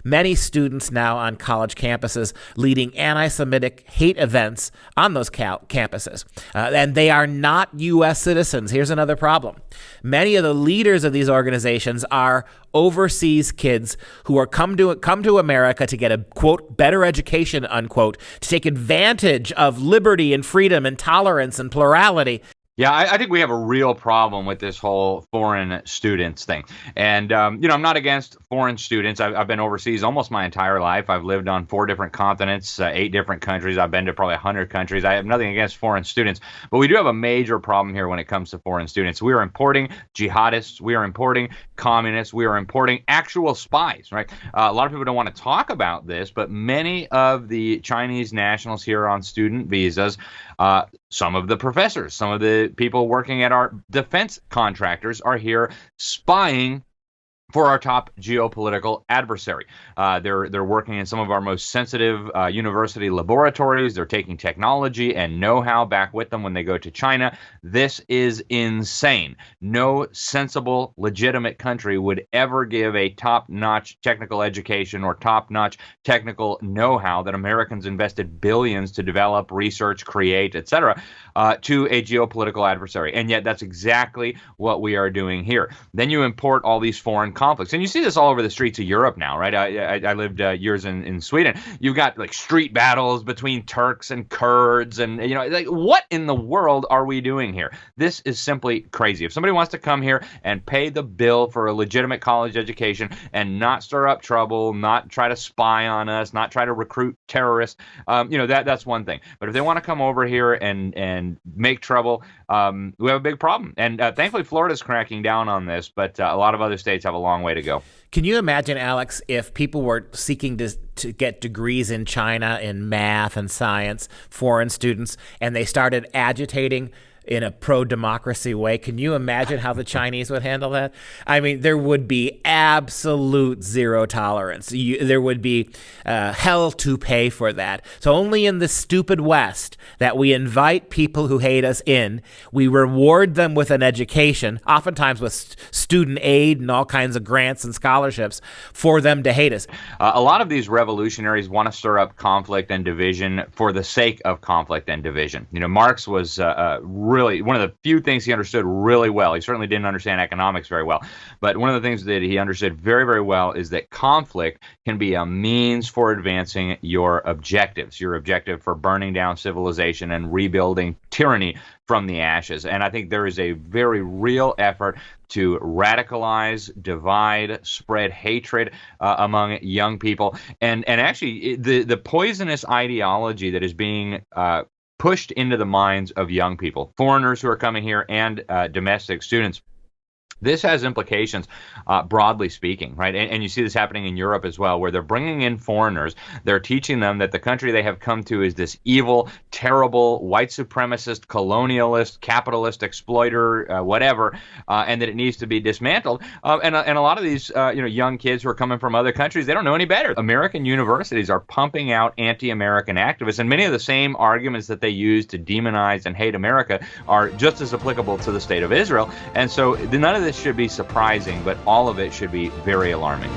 Many students now on college campuses leading anti-Semitic hate events on those campuses. And they are not U.S. citizens. Here's another problem. Many of the leaders of these organizations are overseas kids who are come to America to get a, quote, better education, unquote, to take advantage of liberty and freedom and tolerance and plurality. Yeah, I think we have a real problem with this whole foreign students thing. And, I'm not against foreign students. I've been overseas almost my entire life. I've lived on 4 different continents, 8 different countries. I've been to probably 100 countries. I have nothing against foreign students. But we do have a major problem here when it comes to foreign students. We are importing jihadists. We are importing communists. We are importing actual spies, right? A lot of people don't want to talk about this, but many of the Chinese nationals here on student visas, some of the professors, some of the people working at our defense contractors are here spying for our top geopolitical adversary. They're working in some of our most sensitive university laboratories. They're taking technology and know-how back with them when they go to China. This is insane. No sensible, legitimate country would ever give a top-notch technical education or top-notch technical know-how that Americans invested billions to develop, research, create, etc., to a geopolitical adversary. And yet that's exactly what we are doing here. Then you import all these foreign conflicts. And you see this all over the streets of Europe now, right? I lived years in Sweden. You've got like street battles between Turks and Kurds, and like, what in the world are we doing here? This is simply crazy. If somebody wants to come here and pay the bill for a legitimate college education and not stir up trouble, not try to spy on us, not try to recruit terrorists, that's one thing. But if they want to come over here and make trouble, we have a big problem. And thankfully, Florida's cracking down on this, but a lot of other states have a long way to go. Can you imagine, Alex, if people were seeking to get degrees in China in math and science, foreign students, and they started agitating in a pro-democracy way? Can you imagine how the Chinese would handle that? I mean, there would be absolute zero tolerance. There would be hell to pay for that. So only in the stupid West that we invite people who hate us in. We reward them with an education, oftentimes with student aid and all kinds of grants and scholarships for them to hate us. A lot of these revolutionaries want to stir up conflict and division for the sake of conflict and division. Marx was really one of the few things he understood really well. He certainly didn't understand economics very well, but one of the things that he understood very, very well is that conflict can be a means for advancing your objectives, your objective for burning down civilization and rebuilding tyranny from the ashes. And I think there is a very real effort to radicalize, divide, spread hatred among young people. And actually, the poisonous ideology that is being pushed into the minds of young people, foreigners who are coming here, and domestic students. This has implications, broadly speaking, right? And you see this happening in Europe as well, where they're bringing in foreigners. They're teaching them that the country they have come to is this evil, terrible, white supremacist, colonialist, capitalist, exploiter, whatever, and that it needs to be dismantled. And a lot of these, young kids who are coming from other countries, they don't know any better. American universities are pumping out anti-American activists, and many of the same arguments that they use to demonize and hate America are just as applicable to the state of Israel. And so none of this should be surprising, but all of it should be very alarming.